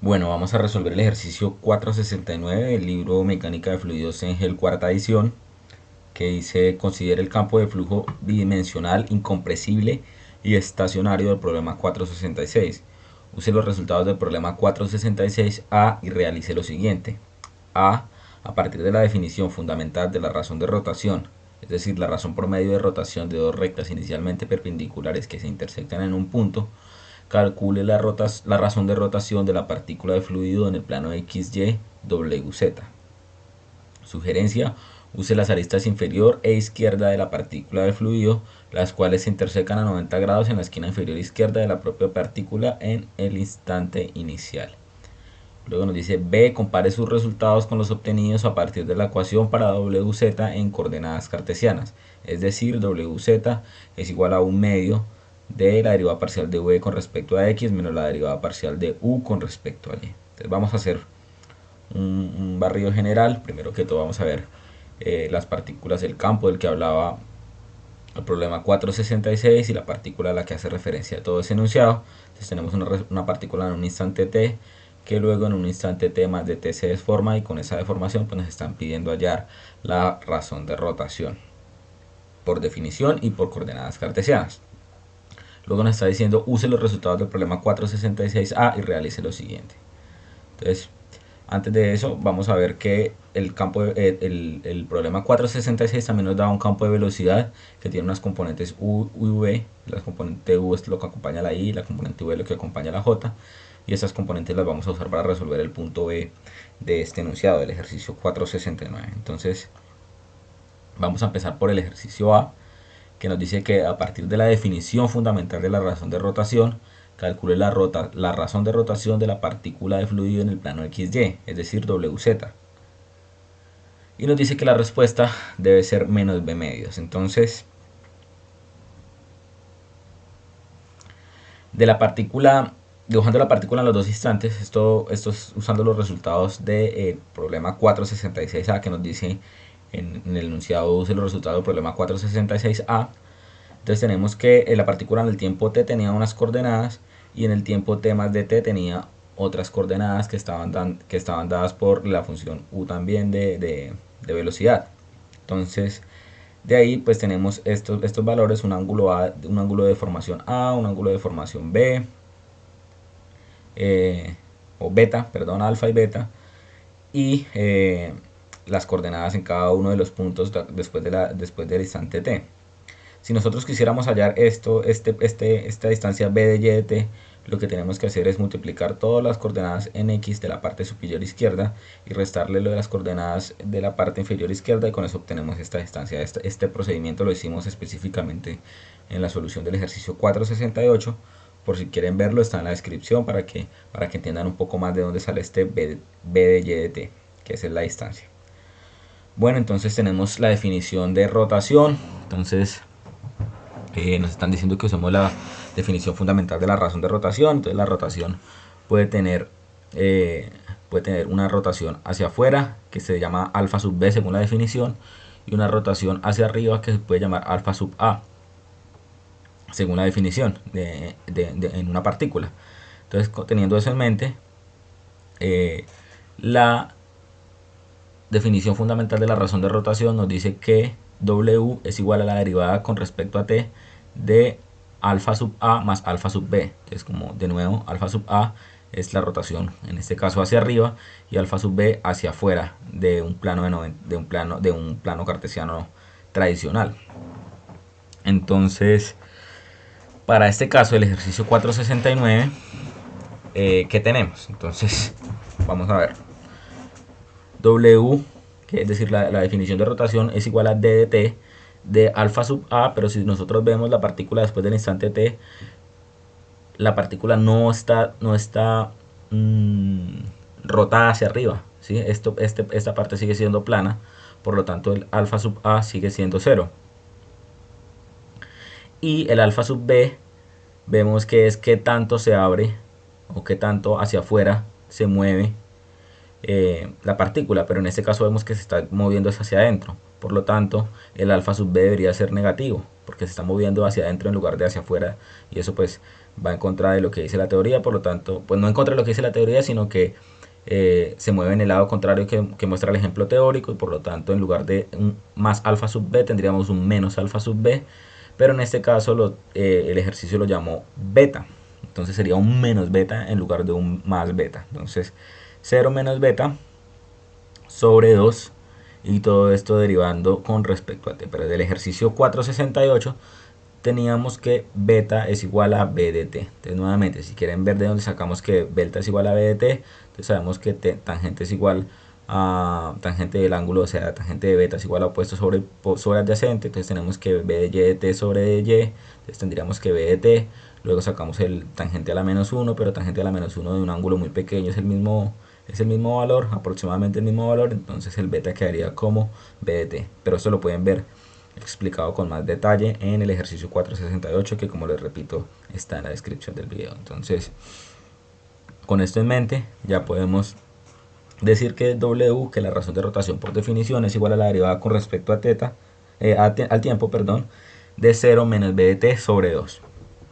Bueno, vamos a resolver el ejercicio 469 del libro Mecánica de Fluidos en GEL cuarta edición, que dice: considere el campo de flujo bidimensional, incompresible y estacionario del problema 466. Use los resultados del problema 466A y realice lo siguiente. A partir de la definición fundamental de la razón de rotación, es decir, la razón promedio de rotación de dos rectas inicialmente perpendiculares que se intersectan en un punto, calcule la razón de rotación de la partícula de fluido en el plano XY WZ. Sugerencia: use las aristas inferior e izquierda de la partícula de fluido, las cuales se intersecan a 90 grados en la esquina inferior izquierda de la propia partícula en el instante inicial. Luego nos dice B, compare sus resultados con los obtenidos a partir de la ecuación para WZ en coordenadas cartesianas, es decir, WZ es igual a un medio de la derivada parcial de v con respecto a x menos la derivada parcial de u con respecto a y. Entonces vamos a hacer un barrido general. Primero que todo vamos a ver las partículas del campo del que hablaba el problema 466 y la partícula a la que hace referencia a todo ese enunciado. Entonces tenemos una partícula en un instante t, que luego en un instante t más de t se deforma, y con esa deformación pues nos están pidiendo hallar la razón de rotación por definición y por coordenadas cartesianas. Luego nos está diciendo: use los resultados del problema 466A y realice lo siguiente. Entonces, antes de eso, vamos a ver que el problema 466 también nos da un campo de velocidad que tiene unas componentes U y V. La componente U es lo que acompaña a la I, la componente V es lo que acompaña a la J, y esas componentes las vamos a usar para resolver el punto B de este enunciado del ejercicio 469. Entonces, vamos a empezar por el ejercicio A, que nos dice que a partir de la definición fundamental de la razón de rotación, calcule la razón de rotación de la partícula de fluido en el plano XY, es decir, WZ. Y nos dice que la respuesta debe ser menos b medios. Entonces, de la partícula, dibujando la partícula en los dos instantes, esto es usando los resultados del problema 466A, que nos dice en el enunciado: use los resultados del problema 466A. Entonces tenemos que la partícula en el tiempo t tenía unas coordenadas, y en el tiempo t más de t tenía otras coordenadas que estaban dadas por la función u también de velocidad. Entonces, de ahí pues tenemos estos valores: un ángulo A, un ángulo de deformación A, un ángulo de deformación B, o beta, perdón, alfa y beta, y las coordenadas en cada uno de los puntos después del instante t. Si nosotros quisiéramos hallar esta distancia b de y de t, lo que tenemos que hacer es multiplicar todas las coordenadas en x de la parte superior izquierda y restarle lo de las coordenadas de la parte inferior izquierda, y con eso obtenemos esta distancia. Este procedimiento lo hicimos específicamente en la solución del ejercicio 468. Por si quieren verlo, está en la descripción para que entiendan un poco más de dónde sale este b de y de t, que es la distancia. Bueno, entonces tenemos la definición de rotación. Entonces nos están diciendo que usemos la definición fundamental de la razón de rotación. Entonces la rotación puede tener una rotación hacia afuera, que se llama alfa sub b según la definición, y una rotación hacia arriba, que se puede llamar alfa sub a según la definición en una partícula. Entonces, teniendo eso en mente, la definición fundamental de la razón de rotación nos dice que W es igual a la derivada con respecto a t de alfa sub a más alfa sub b. Entonces, como de nuevo, alfa sub a es la rotación, en este caso hacia arriba, y alfa sub b hacia afuera de un plano cartesiano tradicional. Entonces, para este caso, el ejercicio 469, ¿qué tenemos? Entonces, vamos a ver. W, que es decir, la definición de rotación, es igual a d de t de alfa sub a, pero si nosotros vemos la partícula después del instante t, la partícula no está rotada hacia arriba, ¿sí? Esta parte sigue siendo plana, por lo tanto el alfa sub a sigue siendo 0. Y el alfa sub b vemos que es qué tanto se abre o qué tanto hacia afuera se mueve la partícula, pero en este caso vemos que se está moviendo hacia adentro. Por lo tanto, el alfa sub b debería ser negativo, porque se está moviendo hacia adentro en lugar de hacia afuera, y eso pues va en contra de lo que dice la teoría, por lo tanto, pues no en contra de lo que dice la teoría, sino que se mueve en el lado contrario que muestra el ejemplo teórico, y por lo tanto en lugar de un más alfa sub b tendríamos un menos alfa sub b, pero en este caso el ejercicio lo llamó beta, entonces sería un menos beta en lugar de un más beta. Entonces 0 menos beta sobre 2, y todo esto derivando con respecto a t. Pero del ejercicio 468 teníamos que beta es igual a b de t. Entonces nuevamente, si quieren ver de dónde sacamos que beta es igual a b de t, entonces sabemos que tangente es igual a tangente del ángulo, o sea, tangente de beta es igual a opuesto sobre adyacente. Entonces tenemos que b de y de t sobre de y, entonces tendríamos que b de t, luego sacamos el tangente a la menos 1, pero tangente a la menos 1 de un ángulo muy pequeño es el mismo valor, aproximadamente el mismo valor, entonces el beta quedaría como b de t. Pero esto lo pueden ver explicado con más detalle en el ejercicio 468, que como les repito está en la descripción del video. Entonces con esto en mente ya podemos decir que w, que la razón de rotación por definición es igual a la derivada con respecto a teta, al tiempo, perdón, de 0 menos b de t sobre 2.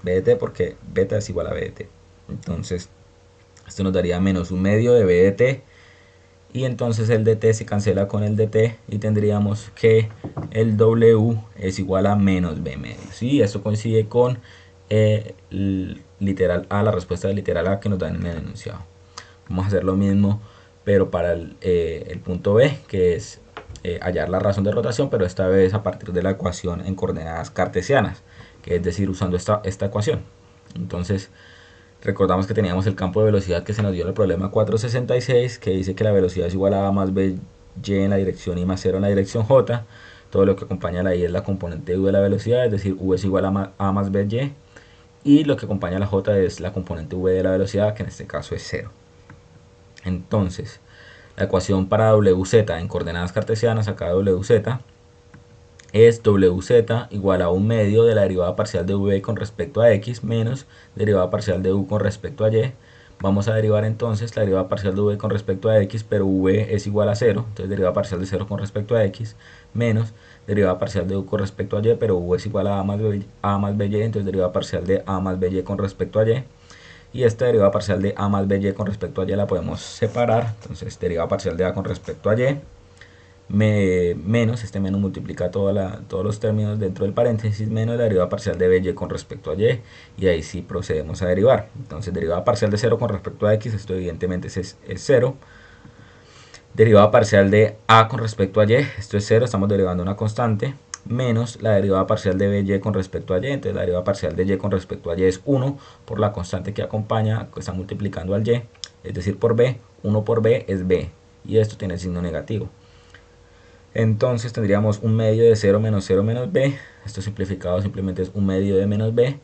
b de t porque beta es igual a b de t. Entonces esto nos daría menos un medio de b de t, y entonces el dt se cancela con el dt y tendríamos que el w es igual a menos b medios. Y esto coincide con literal a, la respuesta de literal a que nos dan en el enunciado. Vamos a hacer lo mismo, pero para el punto b, que es hallar la razón de rotación, pero esta vez a partir de la ecuación en coordenadas cartesianas, que es decir, usando esta ecuación. Entonces recordamos que teníamos el campo de velocidad que se nos dio en el problema 466, que dice que la velocidad es igual a más by en la dirección y más 0 en la dirección j. Todo lo que acompaña a la y es la componente u de la velocidad, es decir, u es igual a más by, y lo que acompaña a la j es la componente v de la velocidad, que en este caso es 0. Entonces la ecuación para wz en coordenadas cartesianas, acá wz es wz igual a un medio de la derivada parcial de v con respecto a x menos derivada parcial de u con respecto a y. Vamos a derivar entonces la derivada parcial de v con respecto a x, pero v es igual a 0, entonces derivada parcial de 0 con respecto a x, menos derivada parcial de u con respecto a y, pero u es igual a más by, entonces derivada parcial de a más by con respecto a y. Y esta derivada parcial de a más by con respecto a y la podemos separar, entonces derivada parcial de a con respecto a y, menos, este menos multiplica todos los términos dentro del paréntesis, menos la derivada parcial de by con respecto a y ahí sí procedemos a derivar. Entonces derivada parcial de 0 con respecto a x, esto evidentemente es 0. Derivada parcial de a con respecto a y, esto es 0, estamos derivando una constante, menos la derivada parcial de by con respecto a y, entonces la derivada parcial de y con respecto a y es 1 por la constante que acompaña, que está multiplicando al y, es decir, por b, 1 por b es b, y esto tiene el signo negativo. Entonces tendríamos un medio de 0 menos b, esto simplificado simplemente es un medio de menos b,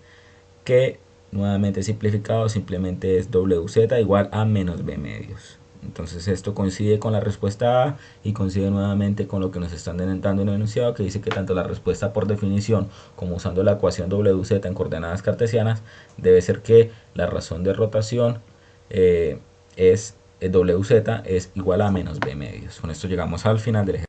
que nuevamente simplificado simplemente es wz igual a menos b medios. Entonces esto coincide con la respuesta A y coincide nuevamente con lo que nos están dando en el enunciado, que dice que tanto la respuesta por definición como usando la ecuación wz en coordenadas cartesianas debe ser que la razón de rotación es wz es igual a menos b medios. Con esto llegamos al final del ejercicio.